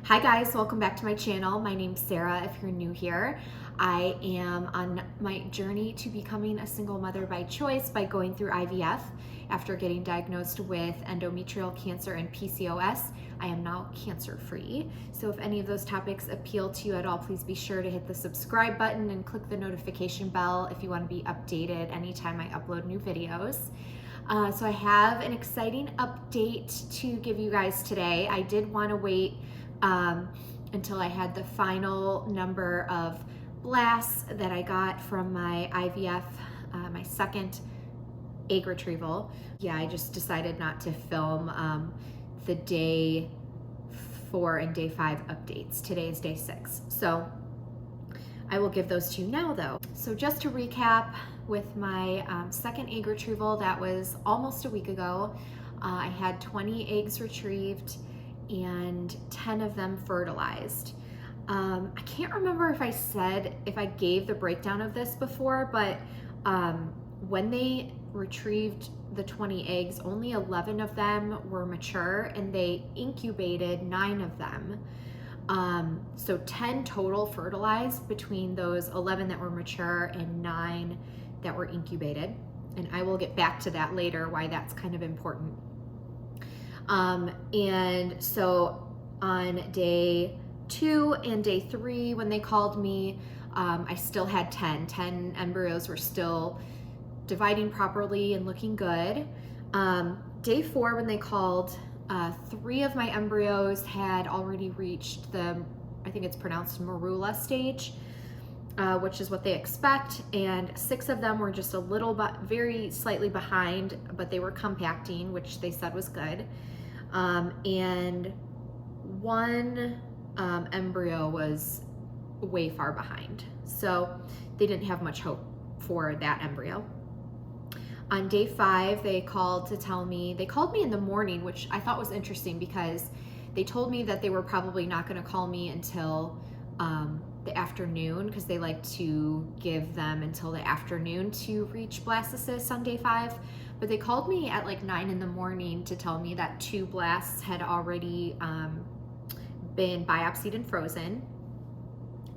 Hi guys, welcome back to my channel. My name's Sarah if you're new here. I am on my journey to becoming a single mother by choice by going through IVF. After getting diagnosed with endometrial cancer and PCOS, I am now cancer-free. So if any of those topics appeal to you at all, please be sure to hit the subscribe button and click the notification bell if you want to be updated anytime I upload new videos. So I have an exciting update to give you guys today. I did want to wait until I had the final number of blasts that I got from my IVF, my second egg retrieval. Yeah, I just decided not to film the day 4 and day 5 updates. Today is day 6. So I will give those to you now though. So just to recap, with my second egg retrieval, that was almost a week ago. I had 20 eggs retrieved and 10 of them fertilized. I can't remember if I gave the breakdown of this before, but when they retrieved the 20 eggs, only 11 of them were mature and they incubated 9 of them. So 10 total fertilized between those 11 that were mature and 9 that were incubated. And I will get back to that later, why that's kind of important. And so on day 2 and day 3, when they called me, I still had 10 embryos were still dividing properly and looking good. Day 4, when they called, 3 of my embryos had already reached the, I think it's pronounced marula stage, which is what they expect, and 6 of them were just a little but very slightly behind, but they were compacting, which they said was good. And 1 embryo was way far behind, so they didn't have much hope for that embryo. On day 5, they called to tell me, they called me in the morning, which I thought was interesting because they told me that they were probably not going to call me until the afternoon, because they like to give them until the afternoon to reach blastocysts on day 5. But they called me at like 9 in the morning to tell me that 2 blasts had already been biopsied and frozen,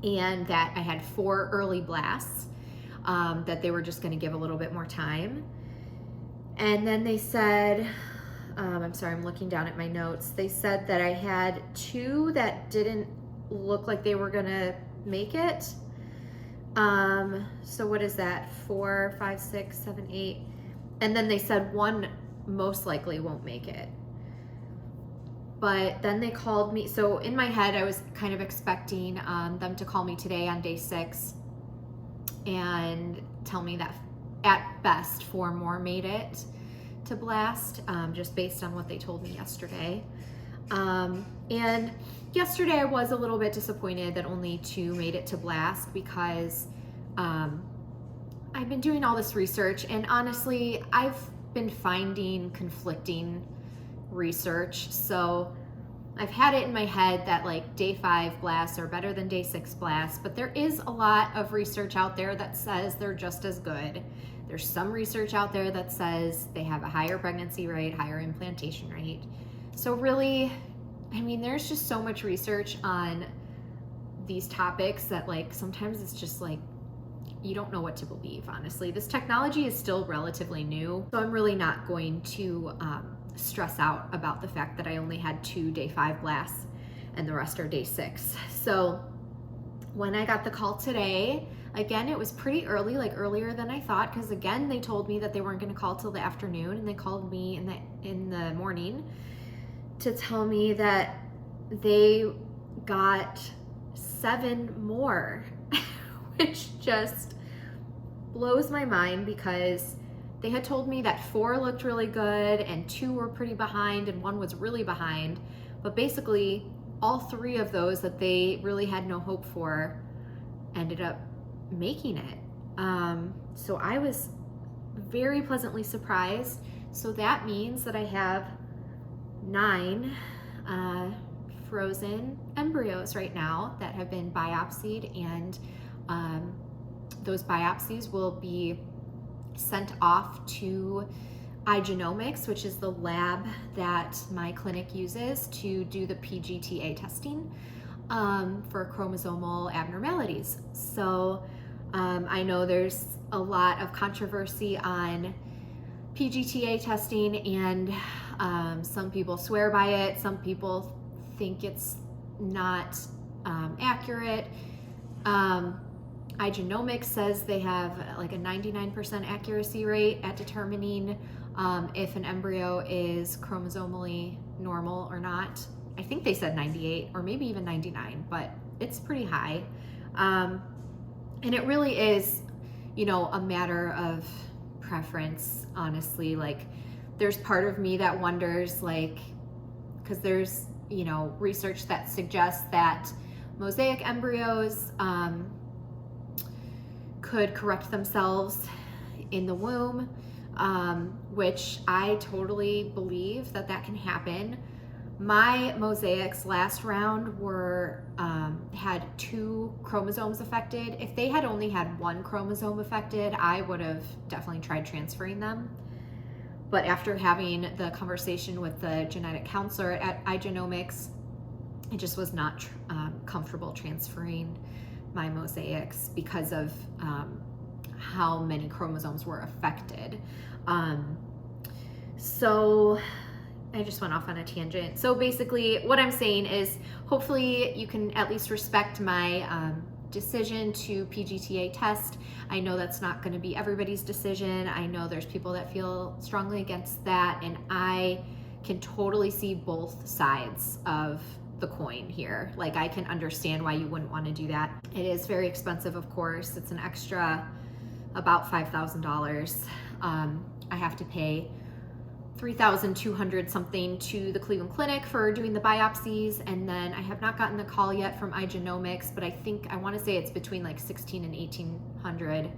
and that I had 4 early blasts, that they were just going to give a little bit more time. And then they said, I'm sorry, I'm looking down at my notes. They said that I had 2 that didn't look like they were going to make it. So what is that? 4, 5, 6, 7, 8. And then they said 1 most likely won't make it. But then they called me. So in my head, I was kind of expecting them to call me today on day 6 and tell me that at best 4 more made it to blast, just based on what they told me yesterday. And yesterday I was a little bit disappointed that only 2 made it to blast, because I've been doing all this research, and honestly, I've been finding conflicting research. So I've had it in my head that like day 5 blasts are better than day 6 blasts, but there is a lot of research out there that says they're just as good. There's some research out there that says they have a higher pregnancy rate, higher implantation rate. So really, I mean, there's just so much research on these topics that like sometimes it's just like you don't know what to believe, honestly. This technology is still relatively new, so I'm really not going to stress out about the fact that I only had 2 day 5 blasts and the rest are day 6. So when I got the call today, again, it was pretty early, like earlier than I thought, because again, they told me that they weren't going to call till the afternoon, and they called me in the morning to tell me that they got 7 more, which just blows my mind, because they had told me that 4 looked really good and 2 were pretty behind and 1 was really behind. But basically all 3 of those that they really had no hope for ended up making it. So I was very pleasantly surprised. So that means that I have 9 frozen embryos right now that have been biopsied, and those biopsies will be sent off to iGenomics, which is the lab that my clinic uses to do the PGTA testing for chromosomal abnormalities. So I know there's a lot of controversy on PGTA testing, and some people swear by it. Some people think it's not accurate. iGenomics says they have like a 99% accuracy rate at determining if an embryo is chromosomally normal or not. I think they said 98 or maybe even 99, but it's pretty high. And it really is, you know, a matter of preference, honestly. Like, there's part of me that wonders, like, because there's, you know, research that suggests that mosaic embryos could correct themselves in the womb, which I totally believe that that can happen. My mosaics last round were had 2 chromosomes affected. If they had only had 1 chromosome affected, I would have definitely tried transferring them. But after having the conversation with the genetic counselor at iGenomics, I just was not comfortable transferring my mosaics because of how many chromosomes were affected. So I just went off on a tangent. So basically what I'm saying is, hopefully you can at least respect my decision to PGTA test. I know that's not going to be everybody's decision. I know there's people that feel strongly against that, and I can totally see both sides of the coin here. Like, I can understand why you wouldn't want to do that. It is very expensive, of course. It's an extra about $5,000. I have to pay $3,200 something to the Cleveland Clinic for doing the biopsies, and then I have not gotten the call yet from iGenomics, but I want to say it's between like $1,600 and $1,800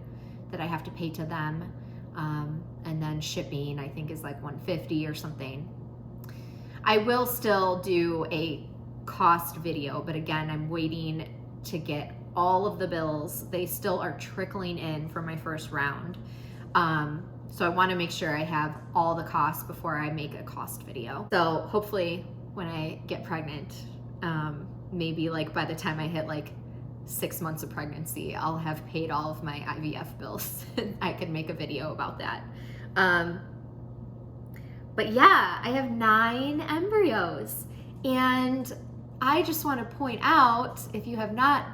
that I have to pay to them, and then shipping I think is like $150 or something. I will still do a cost video, but again, I'm waiting to get all of the bills. They still are trickling in for my first round. So I want to make sure I have all the costs before I make a cost video. So hopefully when I get pregnant, maybe like by the time I hit like 6 months of pregnancy, I'll have paid all of my IVF bills and I can make a video about that. But yeah, I have 9 embryos, and I just want to point out, if you have not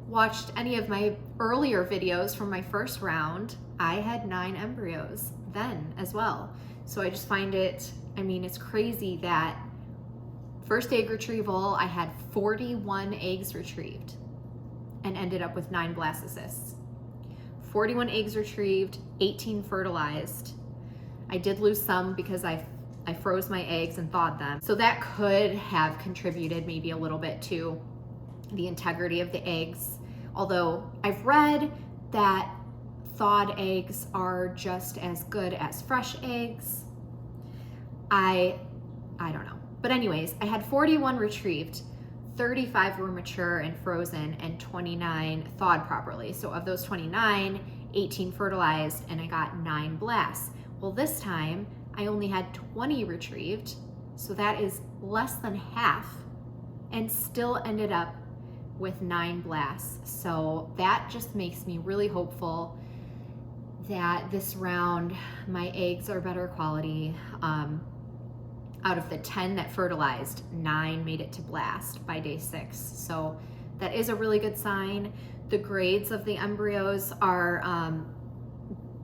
watched any of my earlier videos from my first round, I had 9 embryos then as well. So I just find it, I mean, it's crazy that first egg retrieval, I had 41 eggs retrieved and ended up with 9 blastocysts. 41 eggs retrieved, 18 fertilized. I did lose some because I froze my eggs and thawed them. So that could have contributed maybe a little bit to the integrity of the eggs. Although I've read that thawed eggs are just as good as fresh eggs. I don't know. But anyways, I had 41 retrieved, 35 were mature and frozen, and 29 thawed properly. So of those 29, 18 fertilized, and I got 9 blasts. Well, this time I only had 20 retrieved, so that is less than half, and still ended up with 9 blasts. So that just makes me really hopeful that this round my eggs are better quality. Out of the 10 that fertilized, 9 made it to blast by day 6. So that is a really good sign. The grades of the embryos are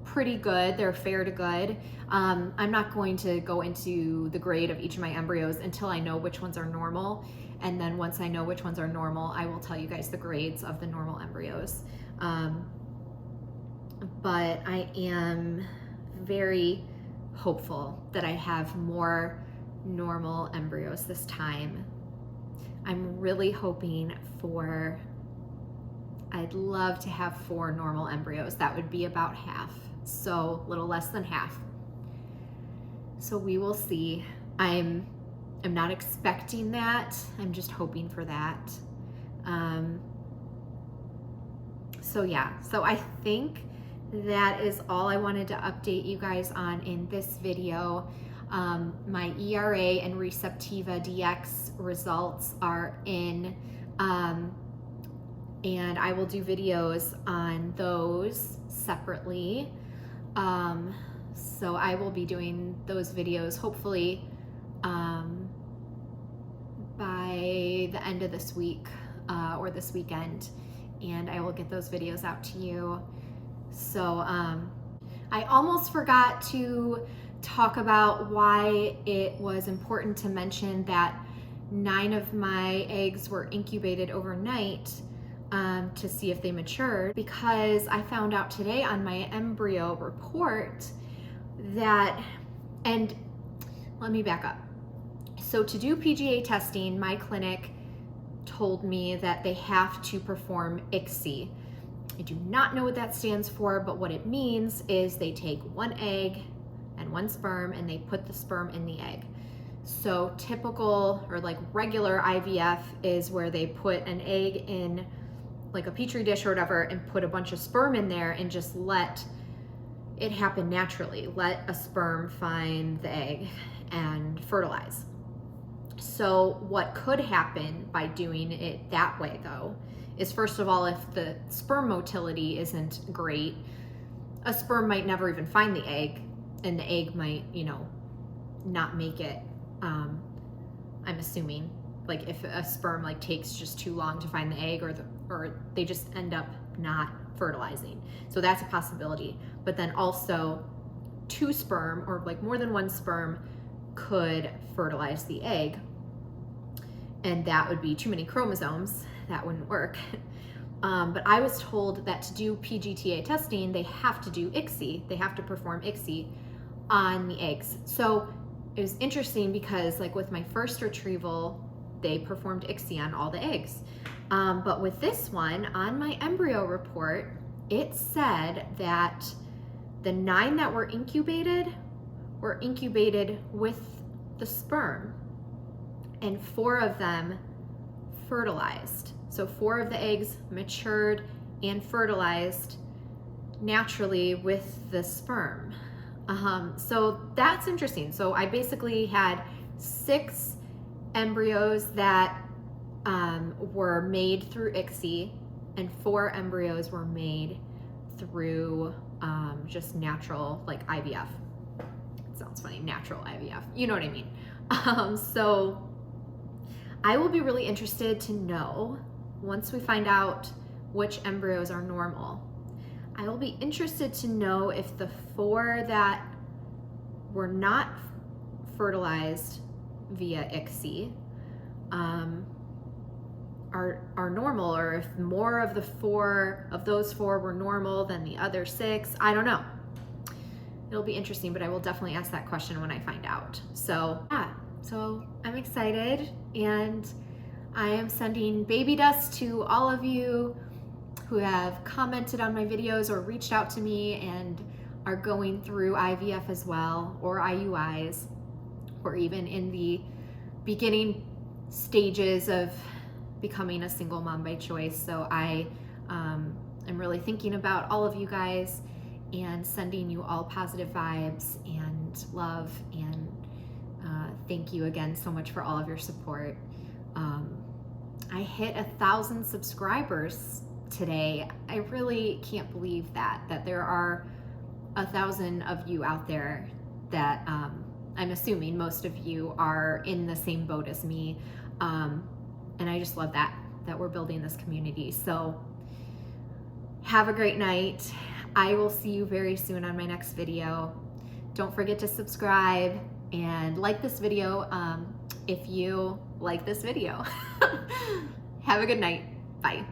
pretty good. They're fair to good. I'm not going to go into the grade of each of my embryos until I know which ones are normal. And then once I know which ones are normal, I will tell you guys the grades of the normal embryos. But I am very hopeful that I have more normal embryos this time. I'm really hoping for, I'd love to have 4 normal embryos. That would be about half, so a little less than half. So we will see. I'm not expecting that. I'm just hoping for that. So yeah, so I think that is all I wanted to update you guys on in this video. My ERA and ReceptivaDx results are in, and I will do videos on those separately. So I will be doing those videos hopefully by the end of this week or this weekend, and I will get those videos out to you. So I almost forgot to talk about why it was important to mention that 9 of my eggs were incubated overnight to see if they matured, because I found out today on my embryo report that, and let me back up. So to do PGA testing, my clinic told me that they have to perform ICSI. I do not know what that stands for, but what it means is they take 1 egg and 1 sperm and they put the sperm in the egg. So typical or like regular IVF is where they put an egg in like a petri dish or whatever and put a bunch of sperm in there and just let it happen naturally. Let a sperm find the egg and fertilize. So what could happen by doing it that way though is, first of all, if the sperm motility isn't great, a sperm might never even find the egg, and the egg might, you know, not make it. I'm assuming, like if a sperm like takes just too long to find the egg, or they just end up not fertilizing. So that's a possibility. But then also 2 sperm or like more than 1 sperm could fertilize the egg, and that would be too many chromosomes. That wouldn't work. But I was told that to do PGTA testing, they have to do ICSI. They have to perform ICSI on the eggs. So it was interesting because like with my first retrieval, they performed ICSI on all the eggs. But with this one, on my embryo report, it said that the 9 that were incubated with the sperm, and 4 of them fertilized. So 4 of the eggs matured and fertilized naturally with the sperm. So that's interesting. So I basically had 6 embryos that were made through ICSI, and 4 embryos were made through just natural, like IVF. It sounds funny, natural IVF. You know what I mean? So I will be really interested to know, once we find out which embryos are normal, I will be interested to know if the 4 that were not fertilized via ICSI are normal, or if more of those 4 were normal than the other 6. I don't know. It'll be interesting, but I will definitely ask that question when I find out. So yeah, so I'm excited, and I am sending baby dust to all of you who have commented on my videos or reached out to me and are going through IVF as well, or IUIs, or even in the beginning stages of becoming a single mom by choice. So I am really thinking about all of you guys and sending you all positive vibes and love, and thank you again so much for all of your support. I hit 1,000 subscribers today. I really can't believe that there are 1,000 of you out there that I'm assuming most of you are in the same boat as me. And I just love that we're building this community. So have a great night. I will see you very soon on my next video. Don't forget to subscribe and like this video if you like this video. Have a good night. Bye.